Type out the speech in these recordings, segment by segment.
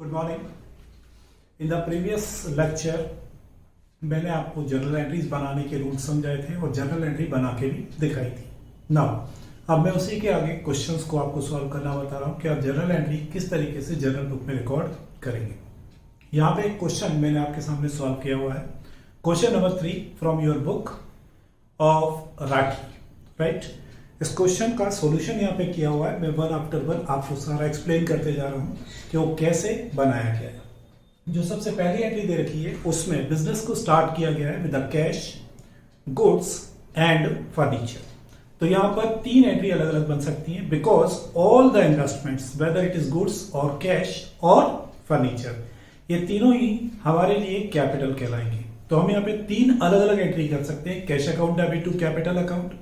Good morning. In the previous lecture मैंने आपको journal entries बनाने के रूल समझाए थे और जर्नल एंट्री बना के भी दिखाई थी। नाउ अब मैं उसी के आगे क्वेश्चंस को आपको सॉल्व करना बता रहा हूं कि आप जर्नल एंट्री किस तरीके से जर्नल बुक में रिकॉर्ड करेंगे। यहाँ पे एक क्वेश्चन मैंने आपके सामने सॉल्व किया हुआ है। Question number 3 from your book of Rathi, right. इस क्वेश्चन का सॉल्यूशन यहाँ पे किया हुआ है। मैं वन आफ्टर वन आपको सारा एक्सप्लेन करते जा रहा हूँ कि वो कैसे बनाया गया है। जो सबसे पहली एंट्री दे रखी है उसमें बिजनेस को स्टार्ट किया गया है with the cash, goods and furniture. तो यहाँ पर तीन एंट्री अलग अलग बन सकती हैं because all the investments whether it is goods और कैश और फर्नीचर, ये तीनों ही हमारे लिए कैपिटल कहलाएंगे। तो हम यहाँ पे तीन अलग अलग एंट्री कर सकते हैं। Cash account debit to capital account,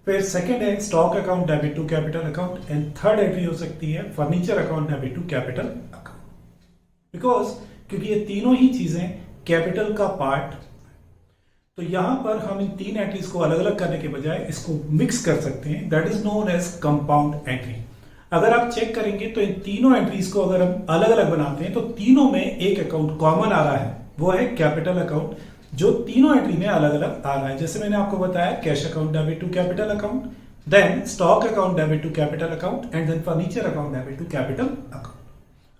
फिर सेकंड है stock account debit to capital account and third entry हो सकती है furniture account debit to capital account. Because क्योंकि ये तीनों ही चीजें कैपिटल का पार्ट, तो यहां पर हम इन तीन एंट्रीज को अलग अलग करने के बजाय इसको मिक्स कर सकते हैं। That is known as compound entry. अगर आप चेक करेंगे तो इन तीनों एंट्रीज को अगर हम अलग अलग बनाते हैं तो तीनों में एक अकाउंट कॉमन आ रहा है, वो है कैपिटल अकाउंट, जो तीनों एंट्री में अलग अलग आ रहा है। जैसे मैंने आपको बताया cash account debit to capital account, then stock account debit to capital account and then furniture account debit to capital account,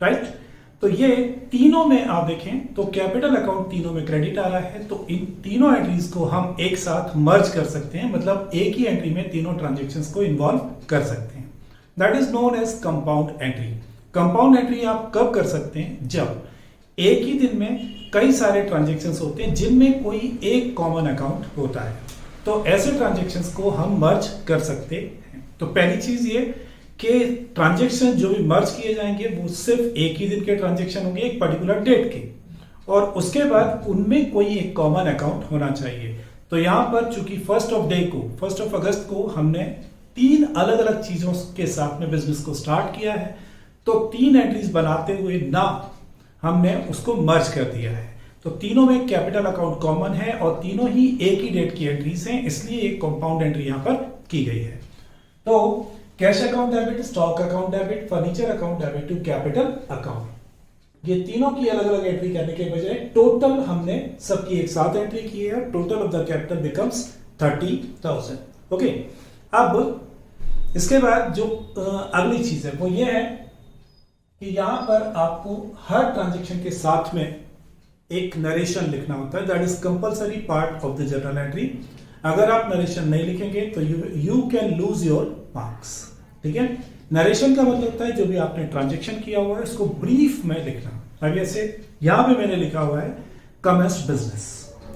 right. तो ये तीनों में आप देखें तो कैपिटल अकाउंट तीनों में क्रेडिट आ रहा है। तो इन तीनों एंट्रीज को हम एक साथ मर्ज कर सकते हैं, मतलब एक ही एंट्री में तीनों ट्रांजेक्शन्स को इन्वॉल्व कर सकते हैं। That is known as compound entry. Compound entry आप कब कर सकते हैं? जब एक ही दिन में कई सारे ट्रांजेक्शन्स होते हैं जिनमें कोई एक कॉमन अकाउंट होता है, तो ऐसे ट्रांजेक्शन्स को हम मर्ज कर सकते हैं। तो पहली चीज ये कि ट्रांजेक्शन जो भी मर्ज किए जाएंगे वो सिर्फ एक ही दिन के ट्रांजेक्शन होंगे, एक पर्टिकुलर डेट के, और उसके बाद उनमें कोई एक कॉमन अकाउंट होना चाहिए। तो यहां पर चूंकि फर्स्ट ऑफ अगस्त को हमने तीन अलग अलग चीजों के साथ में बिजनेस को स्टार्ट किया है, तो तीन एंट्रीज बनाते हुए ना हमने उसको मर्ज कर दिया है। तो तीनों में कैपिटल अकाउंट कॉमन है और तीनों ही एक ही डेट की एंट्रीज हैं, इसलिए एक कंपाउंड एंट्री यहां पर की गई है। तो cash account debit, stock account debit, furniture account debit to capital account, ये तीनों की अलग अलग एंट्री करने के बजाय टोटल हमने सबकी एक साथ एंट्री की है। Total of the capital becomes 30,000। Okay, अब इसके बाद जो अगली चीज है वो ये है कि यहां पर आपको हर ट्रांजेक्शन के साथ में एक नरेशन लिखना होता है। That is compulsory part of the journal entry. अगर आप नरेशन नहीं लिखेंगे तो you can lose your marks, ठीक है। नरेशन का मतलब होता है जो भी आपने ट्रांजेक्शन किया हुआ है उसको ब्रीफ में लिखना। अब ऐसे यहां पे मैंने लिखा हुआ है कमेंस्ड बिजनेस,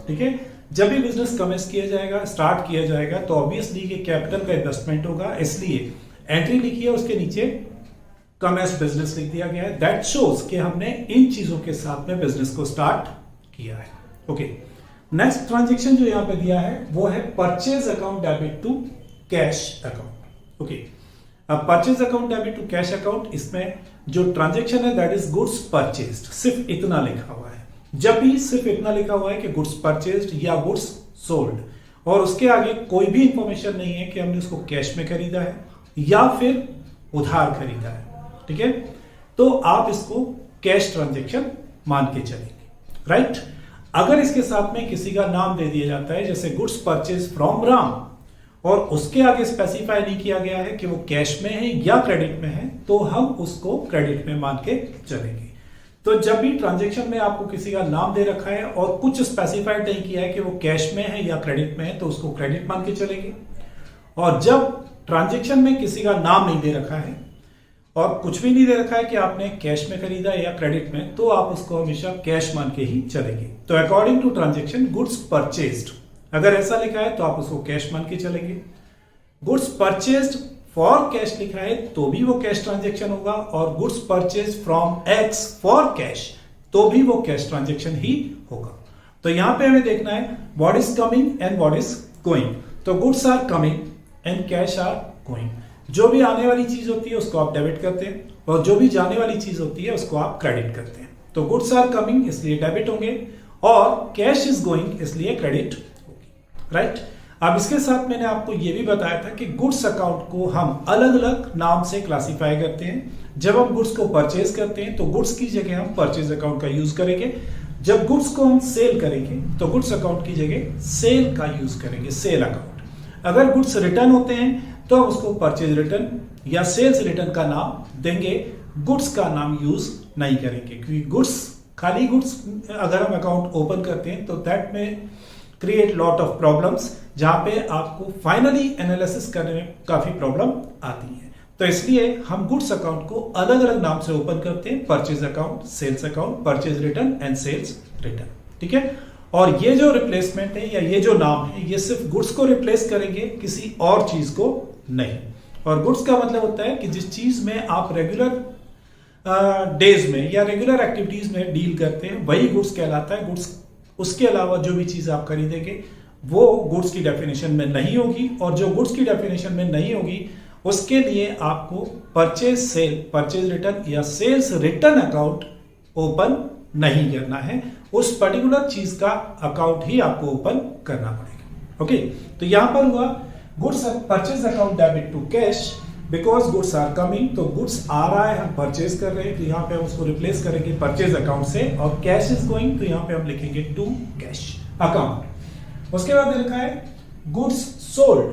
ठीक है। जब भी बिजनेस कमेंस किया जाएगा, स्टार्ट किया जाएगा, तो ऑब्वियसली ये कैपिटल का इन्वेस्टमेंट होगा, इसलिए एंट्री लिखी है, उसके नीचे कमेंस्ड बिजनेस लिख दिया गया है। दैट शोज कि हमने इन चीजों के साथ में बिजनेस को स्टार्ट किया है। ओके, नेक्स्ट ट्रांजेक्शन जो यहां पे दिया है वो है purchase account debit to cash account. Okay, अब purchase account debit to cash account, इसमें जो ट्रांजेक्शन है दैट इज गुड्स परचेज्ड, सिर्फ इतना लिखा हुआ है। जब भी सिर्फ इतना लिखा हुआ है कि गुड्स परचेज्ड या गुड्स सोल्ड, और उसके आगे कोई भी इंफॉर्मेशन नहीं है कि हमने उसको कैश में खरीदा है या फिर उधार खरीदा है, ठीक है, तो आप इसको कैश ट्रांजेक्शन मान के चलेंगे, राइट। अगर इसके साथ में किसी का नाम दे दिया जाता है, जैसे गुड्स परचेज फ्रॉम राम, और उसके आगे स्पेसिफाई नहीं किया गया है कि वो कैश में है या क्रेडिट में है, तो हम उसको क्रेडिट में मान के चलेंगे। तो जब भी ट्रांजेक्शन में आपको किसी का नाम दे रखा है और कुछ स्पेसिफाइड नहीं किया है कि वो कैश में है या क्रेडिट में है, तो उसको क्रेडिट मान के चलेंगे। और जब ट्रांजेक्शन में किसी का नाम नहीं दे रखा है और कुछ भी नहीं दे रखा है कि आपने कैश में खरीदा या क्रेडिट में, तो आप उसको हमेशा कैश मान के ही चलेंगे। तो according to transaction goods purchased, अगर ऐसा लिखा है तो आप उसको कैश मान के चलेंगे। गुड्स परचेज्ड फॉर कैश लिखा है तो भी वो कैश ट्रांजेक्शन होगा, और goods purchase from x for cash तो भी वो कैश ट्रांजेक्शन ही होगा। तो यहां पे हमें देखना है what is coming and what is going. तो goods are coming and cash are going. जो भी आने वाली चीज होती है उसको आप डेबिट करते हैं, और जो भी जाने वाली चीज होती है उसको आप क्रेडिट करते हैं। तो गुड्स आर कमिंग इसलिए डेबिट होंगे, और कैश इज गोइंग इसलिए क्रेडिट होगी, राइट। अब इसके साथ मैंने आपको यह भी बताया था कि गुड्स अकाउंट को हम अलग अलग नाम से क्लासिफाई करते हैं। जब हम गुड्स को परचेज करते हैं तो गुड्स की जगह हम परचेज अकाउंट का यूज करेंगे। जब गुड्स को हम सेल करेंगे तो गुड्स अकाउंट की जगह सेल का यूज करेंगे, सेल अकाउंट। अगर गुड्स रिटर्न होते हैं तो हम उसको परचेज रिटर्न या सेल्स रिटर्न का नाम देंगे, गुड्स का नाम यूज नहीं करेंगे, क्योंकि गुड्स, खाली गुड्स अगर हम अकाउंट ओपन करते हैं तो दैट में क्रिएट लॉट ऑफ प्रॉब्लम्स, जहां पे आपको फाइनली एनालिसिस करने में काफी प्रॉब्लम आती है। तो इसलिए हम गुड्स अकाउंट को अलग अलग नाम से ओपन करते हैं, purchase account, sales account, purchase return and sales return. ठीक है, और ये जो रिप्लेसमेंट है या ये जो नाम है, ये सिर्फ गुड्स को रिप्लेस करेंगे, किसी और चीज को नहीं। और गुड्स का मतलब होता है कि जिस चीज में आप रेगुलर डेज में या रेगुलर एक्टिविटीज में डील करते हैं वही गुड्स कहलाता है। गुड्स, उसके अलावा जो भी चीज आप खरीदेंगे वो गुड्स की डेफिनेशन में नहीं होगी, और जो गुड्स की डेफिनेशन में नहीं होगी उसके लिए आपको परचेज सेल, परचेज रिटर्न या सेल्स रिटर्न अकाउंट ओपन नहीं करना है। उस पर्टिकुलर चीज का अकाउंट ही आपको ओपन करना पड़ेगा। ओके, तो यहां पर हुआ goods purchase account debit to cash, because goods are coming, तो गुड्स आ रहा है, हम परचेज कर रहे हैं, तो यहाँ पे हम उसको रिप्लेस करेंगे परचेज अकाउंट से, और कैश इज गोइंग, तो यहाँ पे हम लिखेंगे टू कैश अकाउंट। उसके बाद लिखा है गुड्स सोल्ड।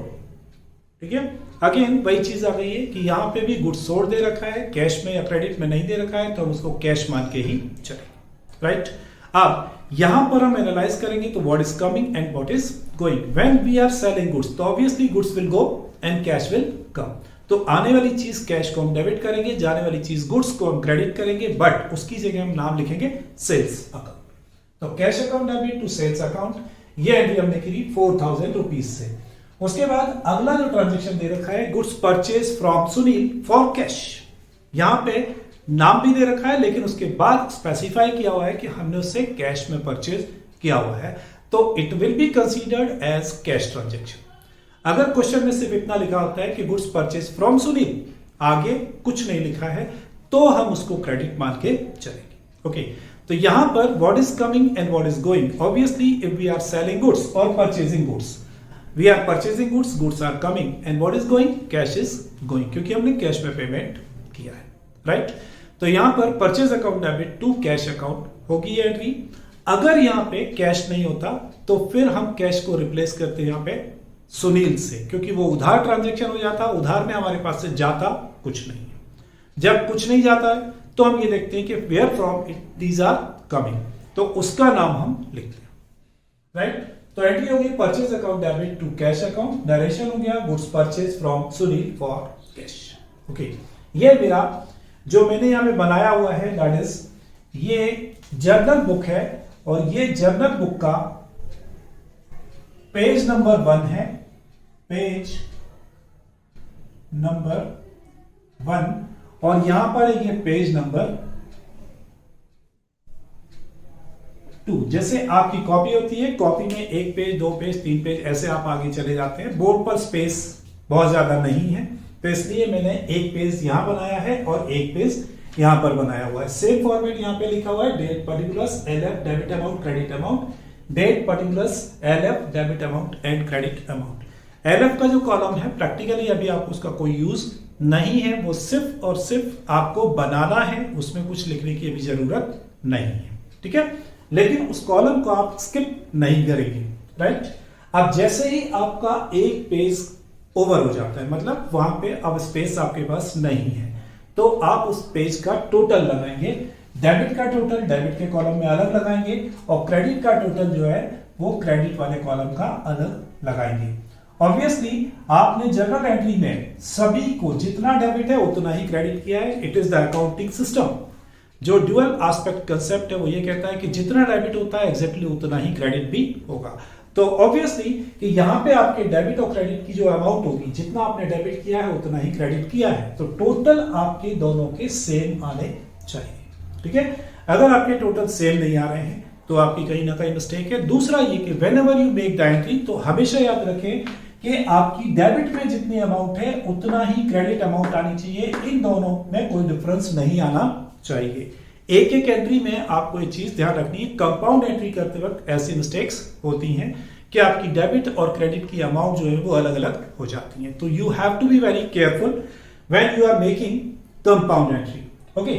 ठीक है, अगेन वही चीज आ गई है कि यहाँ पे भी गुड्स सोल्ड दे रखा है, कैश में या क्रेडिट में नहीं दे रखा है, तो हम उसको कैश मान के ही चलेंगे। राइट, अब यहां पर हम एनालाइज करेंगे तो what is coming and what is going. When we are selling goods तो obviously goods will go and cash will come. तो आने वाली चीज कैश को हम डेबिट करेंगे, जाने वाली चीज गुड्स को हम क्रेडिट करेंगे, बट उसकी जगह हम नाम लिखेंगे सेल्स अकाउंट। तो cash account debit to sales account, ये एंट्री हमने करी 4000 रुपीज से। उसके बाद अगला जो ट्रांजेक्शन दे रखा है goods purchase from Sunil for cash, यहां पे नाम भी दे रखा है लेकिन उसके बाद स्पेसिफाई किया हुआ है कि हमने उससे कैश में परचेज किया हुआ है, तो it will be considered as cash transaction. अगर क्वेश्चन में सिर्फ इतना लिखा होता है कि गुड्स परचेज फ्रॉम सुनील, आगे कुछ नहीं लिखा है, तो हम उसको क्रेडिट मान के चलेंगे। ओके, तो यहां पर what is coming and what is going, obviously if we are selling goods और purchasing goods, we are purchasing goods, goods are coming, and what is going, cash is going, क्योंकि हमने cash में payment किया है। Right, तो यहां पर purchase account debit to cash account होगी ये एंट्री। अगर यहां पे कैश नहीं होता तो फिर हम कैश को रिप्लेस करते हैं यहां पे सुनील से, क्योंकि वो उधार ट्रांजैक्शन हो जाता, उधार में हमारे पास से जाता कुछ नहीं है। जब कुछ नहीं जाता है तो हम ये देखते हैं कि where from it these are coming, तो उसका नाम हम लिखते हैं। राइट, तो एंट्री हो गई purchase account debit to cash account, narration हो गया goods purchase from Sunil for cash. Okay, ये मेरा जो मैंने यहां पे बनाया हुआ है दैट इज ये जर्नल बुक है, और ये जर्नल बुक का पेज नंबर 1 है, पेज नंबर 1, और यहां पर ये पेज नंबर 2। जैसे आपकी कॉपी होती है, कॉपी में 1 पेज 2 पेज 3 पेज ऐसे आप आगे चले जाते हैं, बोर्ड पर स्पेस बहुत ज्यादा नहीं है, तो इसलिए मैंने 1 पेज यहां बनाया है और 1 पेज यहां पर बनाया हुआ है। सेम फॉर्मेट यहां पे लिखा हुआ है, date particulars LF debit amount credit amount, date particulars LF debit amount and credit amount. LF का जो कॉलम है प्रैक्टिकली अभी आपको उसका कोई यूज नहीं है, वो सिर्फ और सिर्फ आपको बनाना है, उसमें कुछ लिखने की अभी जरूरत नहीं है। ठीक है, लेकिन उस कॉलम को आप स्किप नहीं करेंगे। राइट, अब जैसे ही आपका एक पेज ओवर हो जाता है, मतलब वहां पे अब स्पेस आपके पास नहीं है, तो आप उस पेज का टोटल लगाएंगे। डेबिट का टोटल डेबिट के कॉलम में अलग लगाएंगे, और क्रेडिट का टोटल जो है वो क्रेडिट वाले कॉलम का अलग लगाएंगे। ऑब्वियसली आपने जनरल एंट्री में सभी को जितना डेबिट है उतना ही क्रेडिट किया है। It is the accounting system. जो ड्यूअल एस्पेक्ट कंसेप्ट है वो ये कहता है कि जितना डेबिट होता है एग्जैक्टली उतना ही क्रेडिट भी होगा। तो ऑब्वियसली कि यहां पे आपके डेबिट और क्रेडिट की जो अमाउंट होगी, जितना आपने डेबिट किया है उतना ही क्रेडिट किया है, तो टोटल आपके दोनों के सेम आने चाहिए। ठीक है, अगर आपके टोटल सेम नहीं आ रहे हैं तो आपकी कहीं ना कहीं मिस्टेक है। दूसरा ये कि whenever you make the entry, तो हमेशा याद रखें कि आपकी डेबिट में जितनी अमाउंट है उतना ही क्रेडिट अमाउंट आनी चाहिए, इन दोनों में कोई डिफरेंस नहीं आना चाहिए। एक एक एंट्री में आपको एक चीज ध्यान रखनी है, कंपाउंड एंट्री करते वक्त ऐसी मिस्टेक्स होती हैं कि आपकी डेबिट और क्रेडिट की अमाउंट जो है वो अलग अलग हो जाती हैं। तो you have to be very careful when you are making compound entry. Okay,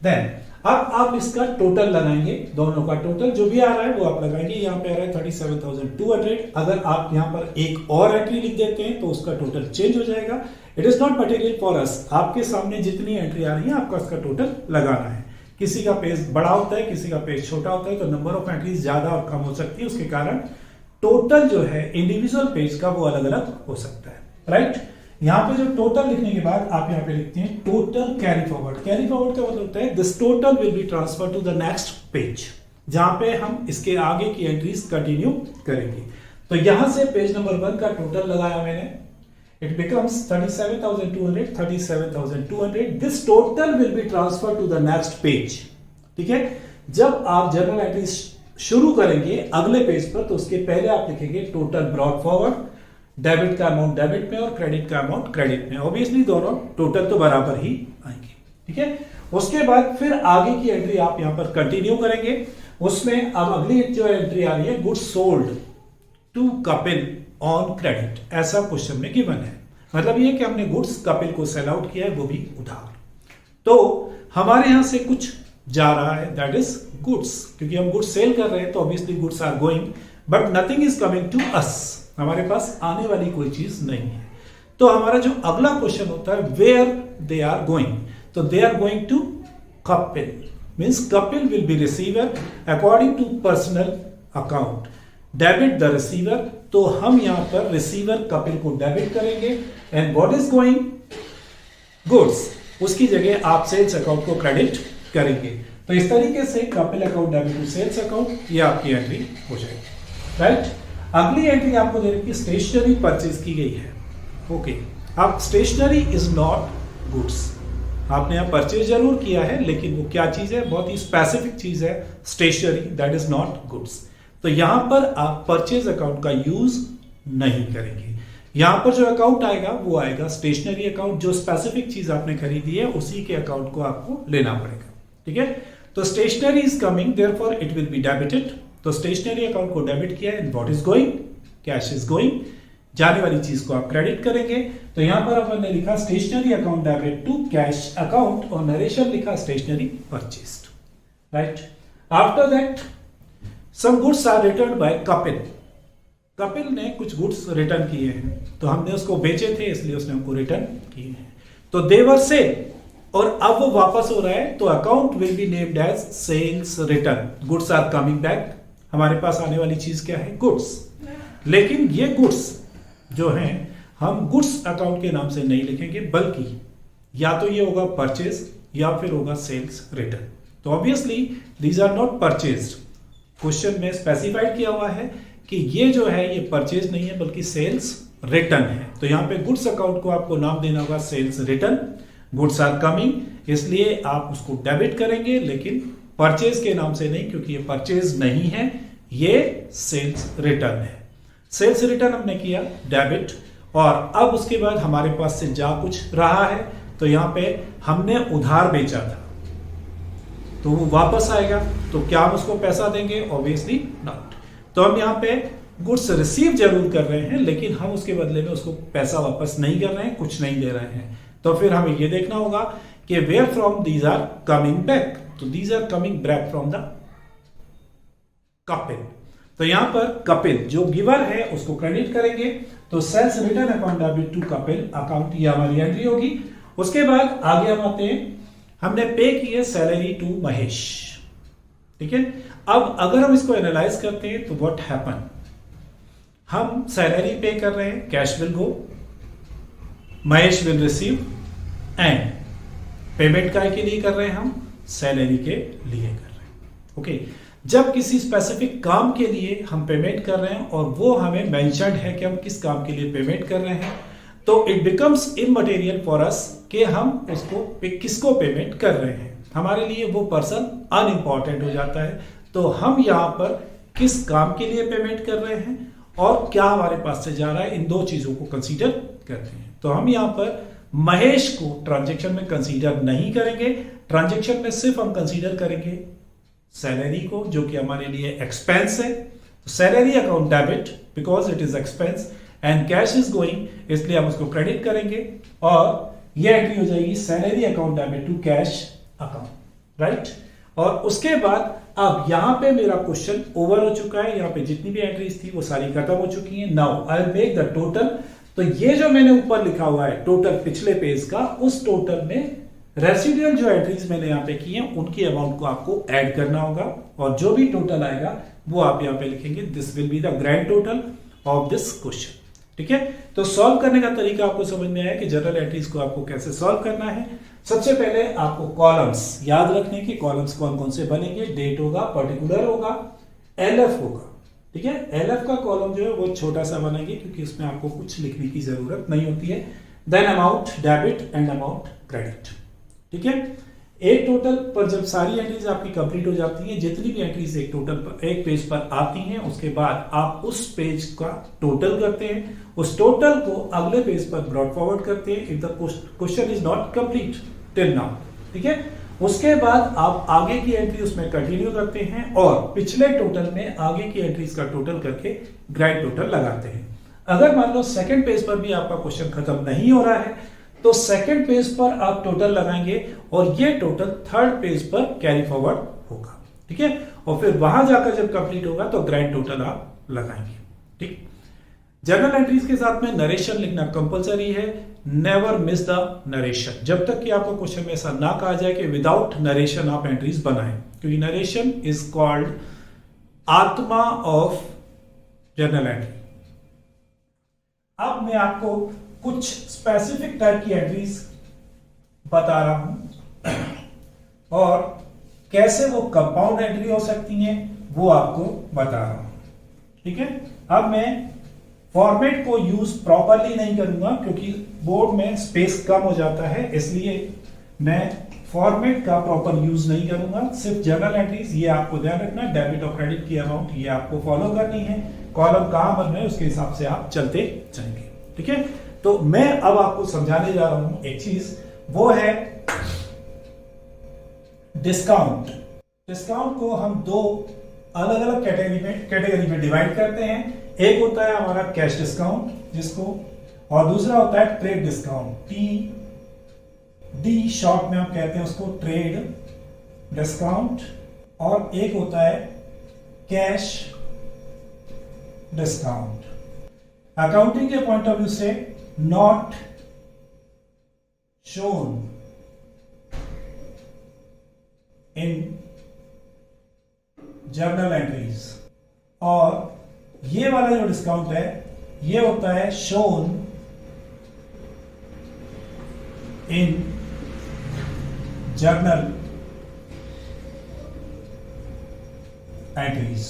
then अब आप इसका टोटल लगाएंगे, दोनों का टोटल जो भी आ रहा है वो आप लगाएंगे। यहाँ पे आ रहा है 37,200। अगर आप यहाँ पर एक और एंट्री लिख देते हैं तो उसका टोटल चेंज हो जाएगा। It is not material for us, आपके सामने जितनी एंट्री आ रही है आपका उसका टोटल लगाना है। किसी का पेज बड़ा होता है, किसी का पेज छोटा होता है, तो नंबर ऑफ एंट्रीज ज्यादा और कम हो सकती है, उसके कारण टोटल जो है इंडिविजुअल पेज का वो अलग अलग हो सकता है, राइट। यहां पे जो टोटल लिखने के बाद आप यहां पे लिखते हैं total carry forward. Carry forward का मतलब होता है this total will be transfer to the next page, जहां पे हम इसके आगे की एंट्रीज कंटिन्यू करेंगे। तो यहां से पेज नंबर 1 का टोटल लगाया मैंने, it becomes 37,200, 37,200। This total will be transfer to the next page. ठीक है, जब आप जर्नल एंट्रीज शुरू करेंगे अगले पेज पर तो उसके पहले आप लिखेंगे टोटल ब्रॉट फॉरवर्ड, डेबिट का अमाउंट डेबिट में और क्रेडिट का अमाउंट क्रेडिट में। ऑब्वियसली दोनों टोटल तो बराबर ही आएंगे। ठीक है, उसके बाद फिर आगे की एंट्री आप यहां पर कंटिन्यू करेंगे। उसमें अब अगली जो एंट्री आ रही है goods sold to Kapil on credit, ऐसा क्वेश्चन में गिवन है। मतलब ये कि हमने गुड्स कपिल को सेल आउट किया है, वो भी उधार। तो हमारे यहां से कुछ जा रहा है, दैट इज गुड्स, क्योंकि हम गुड्स सेल कर रहे हैं तो obviously goods are going, but nothing is coming to us, हमारे पास आने वाली कोई चीज नहीं है। तो हमारा जो अगला क्वेश्चन होता है वेयर दे आर गोइंग, तो they are going to Kapil, means Kapil will be receiver according to personal account, debit the receiver. तो हम यहां पर रिसीवर कपिल को डेबिट करेंगे and what is going goods, उसकी जगह आप सेल्स अकाउंट को क्रेडिट करेंगे। तो इस तरीके से Kapil account debit to sales account, ये आपकी एंट्री हो जाएगी, राइट। अगली एंट्री आपको दे रखी है स्टेशनरी परचेज की गई है। ओके, अब स्टेशनरी इज नॉट गुड्स, आपने यहां परचेज जरूर किया है लेकिन वो क्या चीज है, बहुत ही स्पेसिफिक चीज है stationery, that is not goods. तो यहां पर आप परचेज अकाउंट का यूज नहीं करेंगे। यहां पर जो अकाउंट आएगा वो आएगा स्टेशनरी अकाउंट, जो स्पेसिफिक चीज आपने खरीदी है उसी के अकाउंट को आपको लेना पड़ेगा। ठीक है, तो stationery is coming, therefore it will be debited. तो स्टेशनरी अकाउंट को डेबिट किया and what is going, cash is going, जाने वाली चीज को आप क्रेडिट करेंगे। तो यहां पर आपने लिखा stationery account debit to cash account और नरेशन लिखा stationery purchased, right. After that some goods are return by Kapil, Kapil ने कुछ गुड्स रिटर्न किए हैं, तो हमने उसको बेचे थे इसलिए उसने हमको रिटर्न किए हैं। तो देवर से, और अब वो वापस हो रहा है, तो account will be named as sales return. Goods are coming back, हमारे पास आने वाली चीज क्या है, गुड्स। लेकिन ये गुड्स जो हैं हम गुड्स अकाउंट के नाम से नहीं लिखेंगे, बल्कि या तो ये होगा परचेज या फिर होगा सेल्स रिटर्न। तो obviously these are not purchased, question में स्पेसिफाइड किया हुआ है कि ये जो है ये परचेज नहीं है बल्कि सेल्स रिटर्न है। तो यहां पे गुड्स अकाउंट को आपको नाम देना होगा sales return. Goods are coming, इसलिए आप उसको डेबिट करेंगे लेकिन परचेज के नाम से नहीं, क्योंकि ये परचेज नहीं है, ये सेल्स रिटर्न है। सेल्स रिटर्न हमने किया डेबिट, और अब उसके बाद हमारे पास से जा कुछ रहा है, तो यहां पे हमने उधार बेचा था तो वो वापस आएगा, तो क्या हम उसको पैसा देंगे, ऑब्वियसली नॉट। तो हम यहाँ पे गुड्स रिसीव जरूर कर रहे हैं लेकिन हम उसके बदले में उसको पैसा वापस नहीं कर रहे हैं, कुछ नहीं दे रहे हैं। तो फिर हमें ये देखना होगा कि where from these are coming back, तो these are coming back from the Kapil. तो यहां पर कपिल जो गिवर है उसको क्रेडिट करेंगे, तो sales return account debit to Kapil account, ये हमारी एंट्री होगी। उसके बाद आगे हम आते हैं, हमने पे किए सैलरी टू महेश। ठीक है, अब अगर हम इसको एनालाइज करते हैं तो व्हाट हैपन, हम सैलरी पे कर रहे हैं, cash will go, Mahesh will receive, and payment काय के लिए कर रहे हैं, हम सैलरी के लिए कर रहे हैं। ओके, जब किसी स्पेसिफिक काम के लिए हम पेमेंट कर रहे हैं और वो हमें मेंशन्ड है कि हम किस काम के लिए पेमेंट कर रहे हैं, तो it becomes immaterial for us कि हम उसको किसको पेमेंट कर रहे हैं, हमारे लिए वो पर्सन अनइम्पॉर्टेंट हो जाता है। तो हम यहां पर किस काम के लिए पेमेंट कर रहे हैं और क्या हमारे पास से जा रहा है, इन दो चीजों को कंसीडर करते हैं। तो हम यहां पर महेश को ट्रांजैक्शन में कंसीडर नहीं करेंगे, ट्रांजैक्शन में सिर्फ हम कंसीडर करेंगे सैलरी को, जो कि हमारे लिए एक्सपेंस है। तो salary account debit because it is expense, and cash is going, इसलिए हम उसको क्रेडिट करेंगे। और ये एंट्री हो जाएगी salary account debit to cash account, right. और उसके बाद अब यहां पे मेरा क्वेश्चन ओवर हो चुका है, यहां पे जितनी भी एंट्रीज थी वो सारी खत्म हो चुकी हैं। Now I will make the total. तो ये जो मैंने ऊपर लिखा हुआ है टोटल पिछले पेज का, उस टोटल में रेसिडुअल जो एंट्रीज मैंने यहां पे की हैं उनकी अमाउंट को आपको ऐड करना होगा, और जो भी टोटल आएगा वो आप यहां पे लिखेंगे this will be the grand total of this question. ठीक है, तो सॉल्व करने का तरीका आपको समझ में आया कि जनरल एंट्रीज को आपको कैसे सॉल्व करना है। सबसे पहले आपको कॉलम्स याद रखने की, कॉलम्स कौन कौन से बनेंगे, डेट होगा, पर्टिकुलर होगा, एलएफ होगा। ठीक है, एलएफ का कॉलम जो है वो छोटा सा बनेगी क्योंकि उसमें आपको कुछ लिखने की जरूरत नहीं होती है। Then amount debit and amount credit. ठीक है, एक टोटल पर जब सारी एंट्रीज आपकी कंप्लीट हो जाती हैं, जितनी भी एंट्रीज एक टोटल पर एक पेज पर आती हैं, उसके बाद आप उस पेज का टोटल करते हैं, उस टोटल को अगले पेज पर ब्रॉड फॉरवर्ड करते हैं if the question is not complete till now. ठीक है, उसके बाद आप आगे की एंट्री उसमें कंटिन्यू करते हैं और पिछले टोटल में आगे की एंट्रीज का टोटल करके ग्रैंड टोटल लगाते हैं। अगर मान लो सेकंड पेज पर भी आपका क्वेश्चन खत्म नहीं हो रहा है तो सेकंड पेज पर आप टोटल लगाएंगे और ये टोटल थर्ड पेज पर कैरी फॉरवर्ड होगा। ठीक है, और फिर वहां जाकर जब कंप्लीट होगा तो ग्रैंड टोटल आप लगाएंगे। ठीक, जनरल एंट्रीज के साथ में नरेशन लिखना कंपलसरी है। नेवर मिस द नरेशन, जब तक कि आपको क्वेश्चन में ऐसा ना कहा जाए कि विदाउट नरेशन आप एंट्रीज बनाएं, क्योंकि नरेशन इज कॉल्ड आत्मा ऑफ जनरल एंट्री। अब मैं आपको कुछ स्पेसिफिक टाइप की एंट्रीज बता रहा हूं और कैसे वो कंपाउंड एंट्री हो सकती हैं वो आपको बता रहा हूं। ठीक है, अब मैं फॉर्मेट को यूज प्रॉपरली नहीं करूंगा क्योंकि बोर्ड में स्पेस कम हो जाता है, इसलिए मैं फॉर्मेट का प्रॉपर यूज नहीं करूंगा। सिर्फ जनरल एंट्रीज, ये आपको ध्यान रखना, डेबिट और क्रेडिट की अमाउंट ये आपको फॉलो करनी है। कॉलम कहां बन रहे हैं उसके हिसाब से आप चलते जाएंगे। ठीक है, तो मैं अब आपको समझाने जा रहा हूं एक चीज, वो है डिस्काउंट। डिस्काउंट को हम दो अलग अलग कैटेगरी में डिवाइड करते हैं। एक होता है हमारा कैश डिस्काउंट जिसको, और दूसरा होता है ट्रेड डिस्काउंट, टी शॉर्ट में हम कहते हैं उसको ट्रेड डिस्काउंट, और एक होता है कैश डिस्काउंट। अकाउंटिंग के पॉइंट ऑफ व्यू से not shown in journal entries, और ये वाला जो डिस्काउंट है ये होता है shown in journal entries.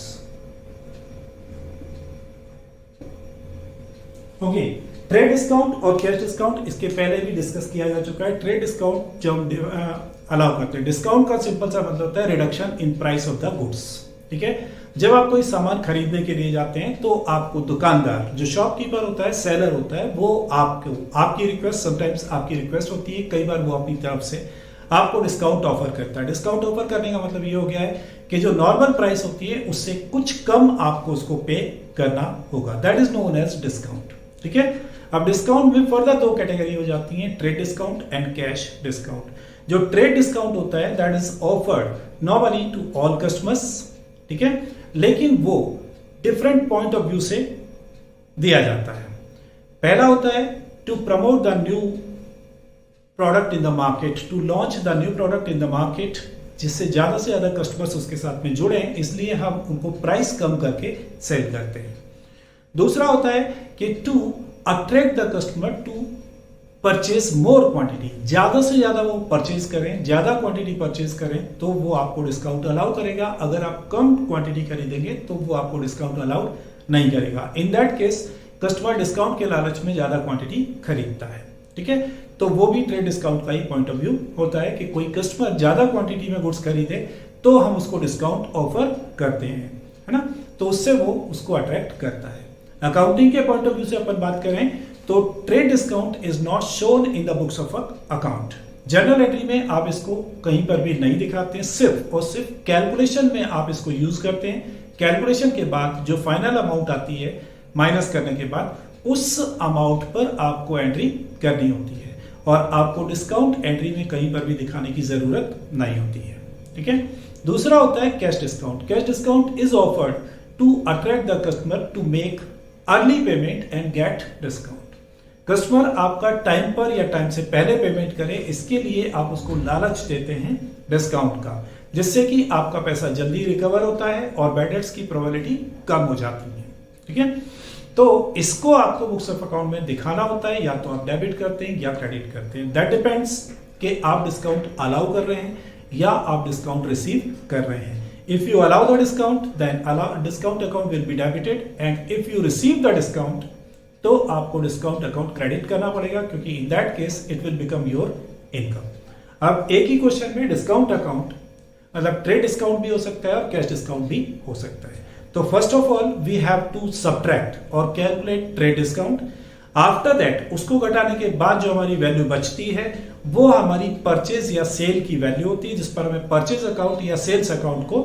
Okay, trade discount और कैश डिस्काउंट इसके पहले भी डिस्कस किया जा चुका है। ट्रेड डिस्काउंट जब हम अलाउ करते हैं, डिस्काउंट का सिंपल सा मतलब होता है reduction in price of the goods. ठीक है, जब आप कोई सामान खरीदने के लिए जाते हैं तो आपको दुकानदार, जो शॉपकीपर होता है, सेलर होता है, वो आपकी रिक्वेस्ट, समटाइम्स आपकी रिक्वेस्ट होती है, कई बार वो अपनी तरफ से आपको डिस्काउंट ऑफर करता है। डिस्काउंट ऑफर करने का मतलब ये हो गया है कि जो नॉर्मल प्राइस होती है उससे कुछ कम आपको उसको पे करना होगा, that is known as discount. ठीक है, अब डिस्काउंट में फर्दर दो कैटेगरी हो जाती हैं, trade discount and cash discount. जो ट्रेड डिस्काउंट होता है that is offered normally to all customers. ठीक है, लेकिन वो डिफरेंट पॉइंट ऑफ व्यू से दिया जाता है। पहला होता है to promote the new product in the market, to launch the new product in the market, जिससे ज्यादा से ज्यादा कस्टमर्स उसके साथ में जुड़े, इसलिए हम उनको प्राइस कम करके सेल करते हैं। दूसरा होता है कि to attract the customer to purchase more quantity, ज्यादा से ज्यादा वो परचेज करें, ज्यादा क्वांटिटी परचेज करें तो वो आपको डिस्काउंट अलाउ करेगा। अगर आप कम क्वांटिटी खरीदेंगे तो वो आपको डिस्काउंट अलाउ नहीं करेगा। इन दैट केस कस्टमर डिस्काउंट के लालच में ज्यादा क्वांटिटी खरीदता है। ठीक है, तो वो भी ट्रेड डिस्काउंट का ही पॉइंट ऑफ व्यू होता है कि कोई कस्टमर ज्यादा क्वांटिटी में गुड्स खरीदे तो हम उसको डिस्काउंट ऑफर करते हैं, है ना, तो उससे वो उसको अट्रैक्ट करता है। अकाउंटिंग के पॉइंट ऑफ व्यू से अपन बात करें तो trade discount is not shown in the books of account. Journal entry में आप इसको कहीं पर भी नहीं दिखाते हैं, सिर्फ और सिर्फ कैलकुलेशन में आप इसको यूज करते हैं। कैलकुलेशन के बाद जो फाइनल अमाउंट आती है माइनस करने के बाद, उस अमाउंट पर आपको एंट्री करनी होती है। और आपको डिस्काउंट एंट्री में कहीं पर भी दिखाने की जरूरत नहीं होती है। ठीक है। दूसरा होता है cash discount. Cash discount is offered to attract the customer to make early payment and get discount. Customer आपका टाइम पर या टाइम से पहले पेमेंट करे, इसके लिए आप उसको लालच देते हैं डिस्काउंट का, जिससे कि आपका पैसा जल्दी रिकवर होता है और बैड डेट्स की प्रोबेबिलिटी कम हो जाती है। ठीक है। तो इसको आपको बुक्स ऑफ अकाउंट में दिखाना होता है, या तो आप डेबिट करते हैं या क्रेडिट करते हैं। दैट डिपेंड्स कि आप डिस्काउंट अलाउ कर रहे हैं या आप डिस्काउंट रिसीव कर रहे हैं। If you allow the discount then discount account will be debited, and if you receive the discount तो आपको डिस्काउंट अकाउंट क्रेडिट करना पड़ेगा, क्योंकि in that case it will become your income. अब एक ही क्वेश्चन में डिस्काउंट अकाउंट मतलब ट्रेड डिस्काउंट भी हो सकता है और कैश डिस्काउंट भी हो सकता है। तो first of all we have to subtract और calculate trade discount. After that उसको घटाने के बाद जो हमारी वैल्यू बचती है वो हमारी परचेज या सेल की वैल्यू होती है, जिस पर हमें परचेज अकाउंट या सेल्स अकाउंट को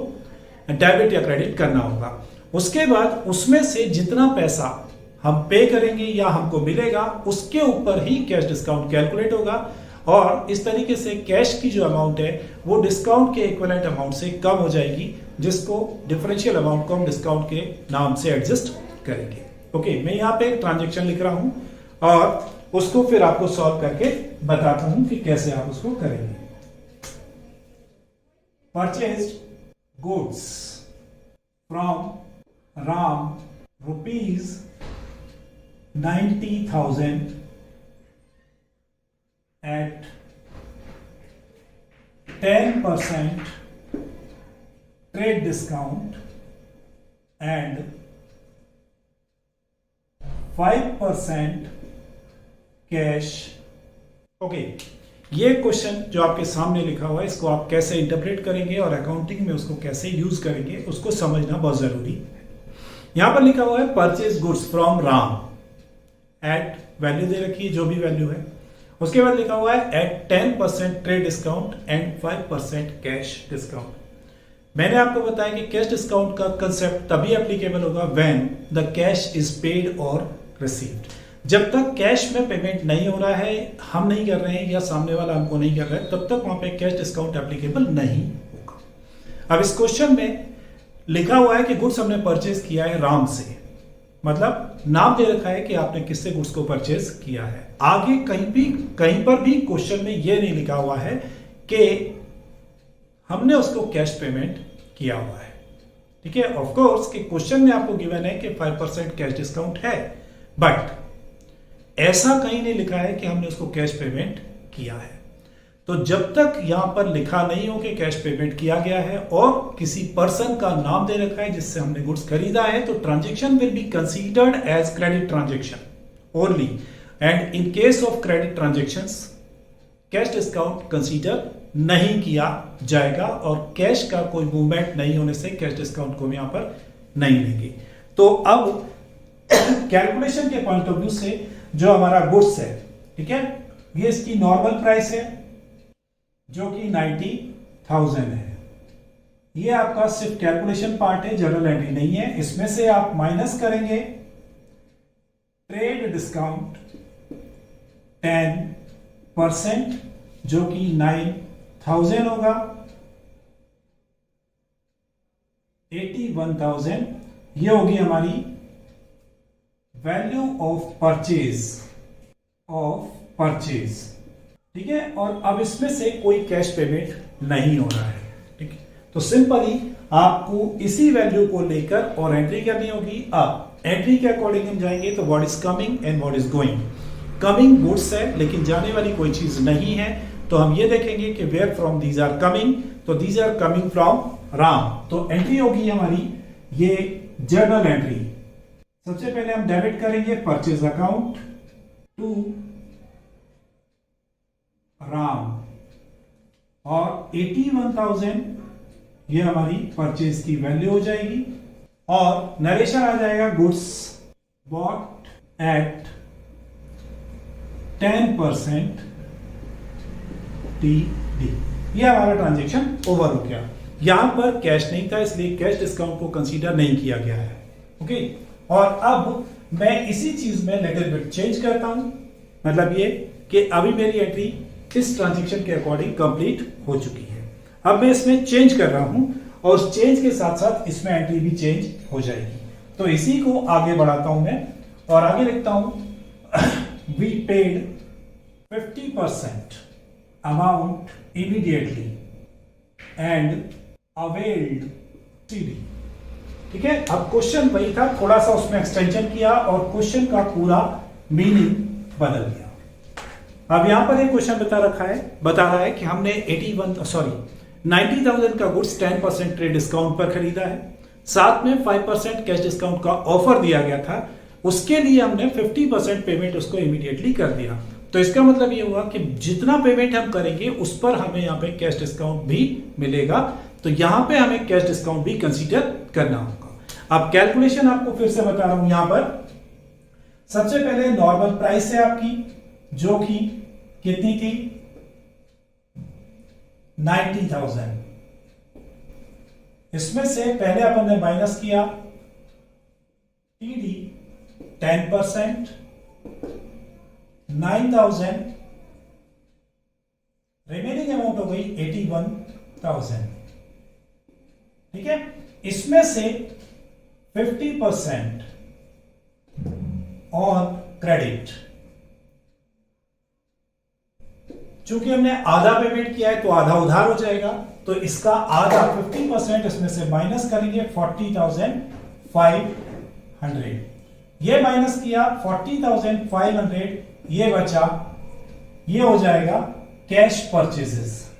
डेबिट या क्रेडिट करना होगा। उसके बाद उसमें से जितना पैसा हम पे करेंगे या हमको मिलेगा उसके ऊपर ही कैश डिस्काउंट कैलकुलेट होगा, और इस तरीके से कैश की जो अमाउंट है वो डिस्काउंट के इक्विवेलेंट अमाउंट से कम हो जाएगी, जिसको डिफरेंशियल अमाउंट को हम डिस्काउंट के नाम से एडजस्ट करेंगे। ओके, मैं यहाँ पे एक ट्रांजेक्शन लिख रहा हूं और उसको फिर आपको सॉल्व करके बताता हूं कि कैसे आप उसको करेंगे। Purchased goods from Ram rupees 90,000 at 10% trade discount and 5% cash. Okay, ये क्वेश्चन जो आपके सामने लिखा हुआ है इसको आप कैसे इंटरप्रेट करेंगे और अकाउंटिंग में उसको कैसे यूज करेंगे उसको समझना बहुत जरूरी है। यहां पर लिखा हुआ है purchase goods from Ram at value दे रखी है जो भी वैल्यू है, उसके बाद लिखा हुआ है at 10% trade discount and 5% cash discount. मैंने आपको बताया कि कैश डिस्काउंट का कंसेप्ट तभी एप्लीकेबल होगा when the cash is paid और रिसीव्ड। जब तक कैश में पेमेंट नहीं हो रहा है, हम नहीं कर रहे हैं या सामने वाला हमको नहीं कर रहा है, तब तक वहां पे कैश डिस्काउंट एप्लीकेबल नहीं होगा। अब इस क्वेश्चन में लिखा हुआ है कि गुड्स हमने परचेज किया है राम से, मतलब नाम दे रखा है कि आपने किससे गुड्स को परचेज किया है। आगे कहीं पर भी क्वेश्चन में यह नहीं लिखा हुआ है कि हमने उसको कैश पेमेंट किया हुआ है। ठीक है, ऑफ कोर्स कि क्वेश्चन में आपको गिवन है कि 5% कैश डिस्काउंट है, बट ऐसा कहीं नहीं लिखा है कि हमने उसको कैश पेमेंट किया है। तो जब तक यहां पर लिखा नहीं हो कि कैश पेमेंट किया गया है और किसी पर्सन का नाम दे रखा है जिससे हमने गुड्स खरीदा है, तो transaction will be considered as credit transaction only, and in case of credit transactions cash discount consider नहीं किया जाएगा और कैश का कोई मूवमेंट नहीं होने से कैश डिस्काउंट को यहां पर नहीं लेंगे। तो अब कैलकुलेशन के पॉइंट ऑफ व्यू से जो हमारा गुड्स है, ठीक है, ये इसकी नॉर्मल प्राइस है जो कि 90,000 है। ये आपका सिर्फ कैलकुलेशन पार्ट है, जनरल एंट्री नहीं है। इसमें से आप माइनस करेंगे ट्रेड डिस्काउंट 10% जो कि 9,000 होगा, 81,000 ये होगी हमारी वैल्यू ऑफ परचेज। ठीक है, और अब इसमें से कोई कैश पेमेंट नहीं हो रहा है। ठीक है, तो सिंपली आपको इसी वैल्यू को लेकर और एंट्री करनी होगी। अब एंट्री के अकॉर्डिंग हम जाएंगे तो what is coming and what is going. Coming goods है लेकिन जाने वाली कोई चीज नहीं है, तो हम ये देखेंगे कि where from these are coming, तो these are coming from Ram. तो एंट्री होगी हमारी ये जर्नल एंट्री। सबसे पहले हम डेबिट करेंगे परचेज अकाउंट टू राम और 81,000 ये हमारी परचेज की वैल्यू हो जाएगी और नरेशन आ जाएगा गुड्स बॉट एट 10% TD। ये हमारा ट्रांजैक्शन ओवर हो गया। यहां पर कैश नहीं था इसलिए कैश डिस्काउंट को कंसीडर नहीं किया गया है। ओके, और अब मैं इसी चीज में लिटिल बिट चेंज करता हूं, मतलब ये कि अभी मेरी एंट्री इस ट्रांजेक्शन के अकॉर्डिंग कंप्लीट हो चुकी है। अब मैं इसमें चेंज कर रहा हूं और उस चेंज के साथ साथ इसमें एंट्री भी चेंज हो जाएगी। तो इसी को आगे बढ़ाता हूं मैं और आगे लिखता हूं we paid 50% amount immediately and availed CD. ठीक है, अब क्वेश्चन वही था, थोड़ा सा उसमें एक्सटेंशन किया और क्वेश्चन का पूरा मीनिंग बदल गया। अब यहां पर एक क्वेश्चन बता रहा है कि हमने 90,000 का गुड्स 10% ट्रेड डिस्काउंट पर खरीदा है, साथ में 5% कैश डिस्काउंट का ऑफर दिया गया था, उसके लिए हमने 50% पेमेंट उसको इमीडिएटली कर दिया। तो इसका मतलब ये हुआ कि जितना पेमेंट हम करेंगे उस पर हमें यहाँ पे कैश डिस्काउंट भी मिलेगा, तो यहां पे हमें कैश डिस्काउंट भी कंसीडर करना होगा। अब कैलकुलेशन आपको फिर से बता रहा हूं, यहां पर सबसे पहले नॉर्मल प्राइस है आपकी, जो कि कितनी थी 90,000। इसमें से पहले अपन ने माइनस किया टीडी 10%, 9,000, रिमेनिंग अमाउंट हो गई 81,000। ठीक है, इसमें से 50% ऑन क्रेडिट, चूंकि हमने आधा पेमेंट किया है तो आधा उधार हो जाएगा, तो इसका आधा 50% इसमें से माइनस करेंगे 40,500। ये माइनस किया 40,500, ये बचा, ये हो जाएगा कैश परचेजेस।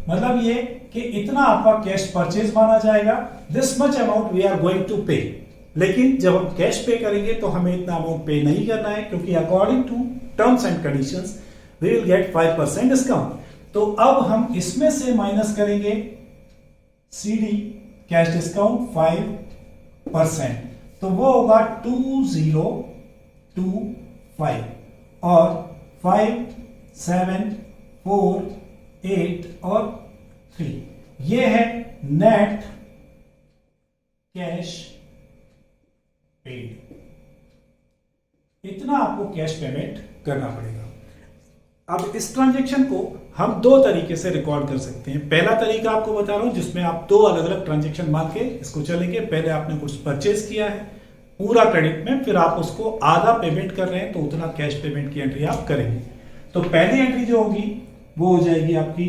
मतलब ये कि इतना आपका कैश परचेज माना जाएगा, this much amount we are going to pay. लेकिन जब हम कैश पे करेंगे तो हमें इतना अमाउंट पे नहीं करना है, क्योंकि according to terms and conditions we will get 5% discount. तो अब हम इसमें से माइनस करेंगे सीडी कैश डिस्काउंट 5%, तो वो होगा 2025 और 5, 7, 4, 8 और 3, ये है नेट कैश पेड। इतना आपको कैश पेमेंट करना पड़ेगा। अब इस ट्रांजैक्शन को हम दो तरीके से रिकॉर्ड कर सकते हैं। पहला तरीका आपको बता रहा हूं, जिसमें आप दो अलग अलग ट्रांजैक्शन मान के इसको चलेंगे। पहले आपने कुछ परचेज किया है पूरा क्रेडिट में, फिर आप उसको आधा पेमेंट कर रहे हैं, तो उतना कैश पेमेंट की एंट्री आप करेंगे। तो पहली एंट्री जो होगी वो हो जाएगी आपकी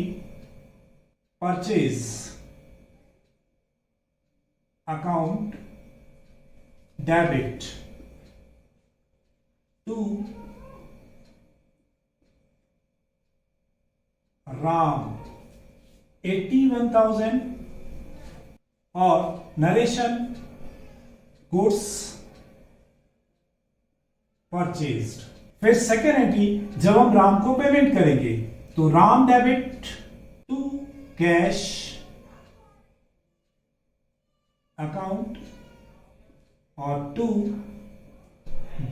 purchase account debit to Ram 81,000 और नरेशन गुड्स परचेज्ड। फिर सेकेंड एंट्री, जब हम राम को पेमेंट करेंगे तो Ram debit to cash account और to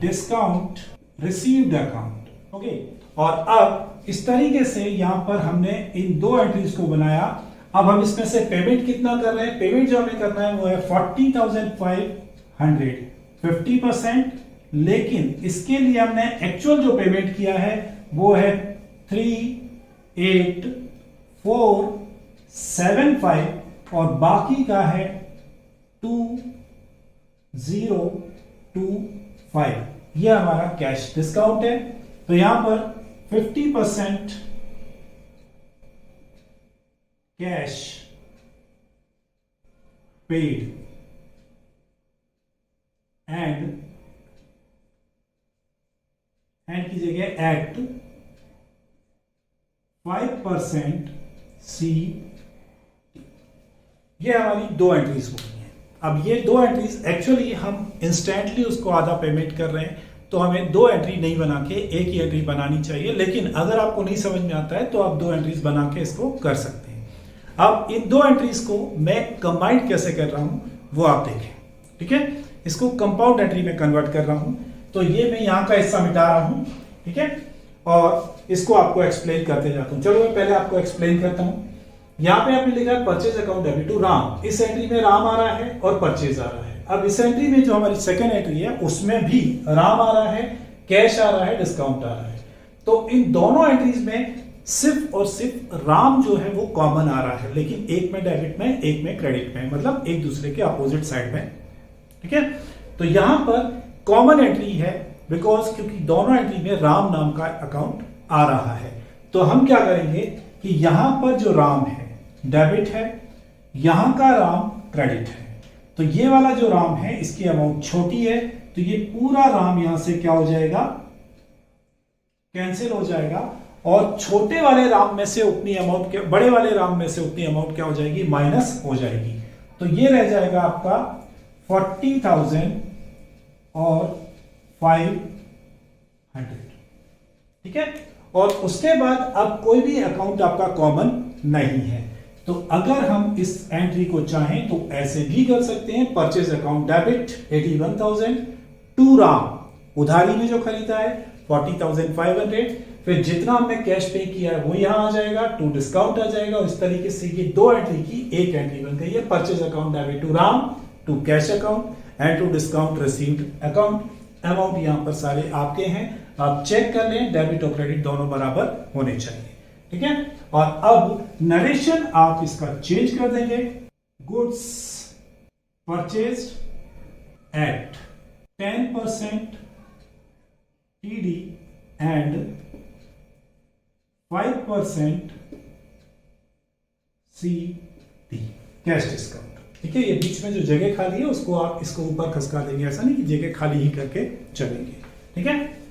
discount received account. Okay, और अब इस तरीके से यहां पर हमने इन दो एंट्रीज को बनाया। अब हम इसमें से पेमेंट कितना कर रहे हैं, पेमेंट जो हमें करना है वो है 40,500, 50%, लेकिन इसके लिए हमने एक्चुअल जो पेमेंट किया है वो है 38475 और बाकी का है 2025। यह हमारा कैश डिस्काउंट है। तो यहां पर 50% कैश पेड एंड की जगह एट 5% सी। ये हमारी दो एंट्रीज हो गई हैं। अब ये दो एंट्रीज एक्चुअली हम इंस्टेंटली उसको आधा पेमेंट कर रहे हैं, तो हमें दो एंट्री नहीं बना के एक ही एंट्री बनानी चाहिए। लेकिन अगर आपको नहीं समझ में आता है तो आप दो एंट्रीज बना के इसको कर सकते हैं। अब इन दो एंट्रीज को मैं कंबाइंड कैसे कर रहा हूं वो आप देखें। ठीक है, इसको कंपाउंड एंट्री में कन्वर्ट कर रहा हूं। तो ये मैं यहां का हिस्सा मिटा रहा हूं, ठीक है, और इसको आपको एक्सप्लेन करते जाता हूं। चलो मैं पहले आपको एक्सप्लेन करता हूं। यहां पे आपने लिखा है purchase account debit to Ram. इस एंट्री में राम आ रहा है और परचेज आ रहा है। अब इस एंट्री में जो हमारी सेकेंड एंट्री है उसमें भी राम आ रहा है, कैश आ रहा है, डिस्काउंट आ रहा है। तो इन दोनों एंट्रीज में सिर्फ और सिर्फ राम जो है वो कॉमन आ रहा है, लेकिन एक में डेबिट में, एक में क्रेडिट में, मतलब एक दूसरे के अपोजिट साइड में। ठीक है, तो यहां पर कॉमन एंट्री है बिकॉज क्योंकि दोनों एंट्री में राम नाम का अकाउंट आ रहा है। तो हम क्या करेंगे कि यहां पर जो राम है डेबिट है, यहां का राम क्रेडिट है। तो ये वाला जो राम है इसकी अमाउंट छोटी है, तो ये पूरा राम यहां से क्या हो जाएगा, कैंसिल हो जाएगा, और छोटे वाले राम में से उतनी अमाउंट, बड़े वाले राम में से उतनी अमाउंट क्या हो जाएगी, माइनस हो जाएगी। तो ये रह जाएगा आपका 40,000 और 500। ठीक है, और उसके बाद अब कोई भी अकाउंट आपका कॉमन नहीं है। तो अगर हम इस एंट्री को चाहें तो ऐसे भी कर सकते हैं, purchase account debit 81,000 to Ram, उधारी में जो खरीदा है 40,500, फिर जितना हमने कैश पे किया है वो यहां आ जाएगा, टू डिस्काउंट आ जाएगा, और इस तरीके से ये दो एंट्री की एक एंट्री बन गई है, purchase account debit to Ram, to cash account and to discount received account. Amount यहां पर सारे आपके हैं, आप चेक कर लें, डेबिट और क्रेडिट दोनों बराबर होने चाहिए। ठीक है, और अब नरेशन आप इसका चेंज कर देंगे, goods purchased at 10% TD and 5% CT cash discount. ठीक है, ये बीच में जो जगह खाली है उसको आप इसको ऊपर खसका देंगे, ऐसा नहीं कि जगह खाली ही करके चलेंगे। ठीक है।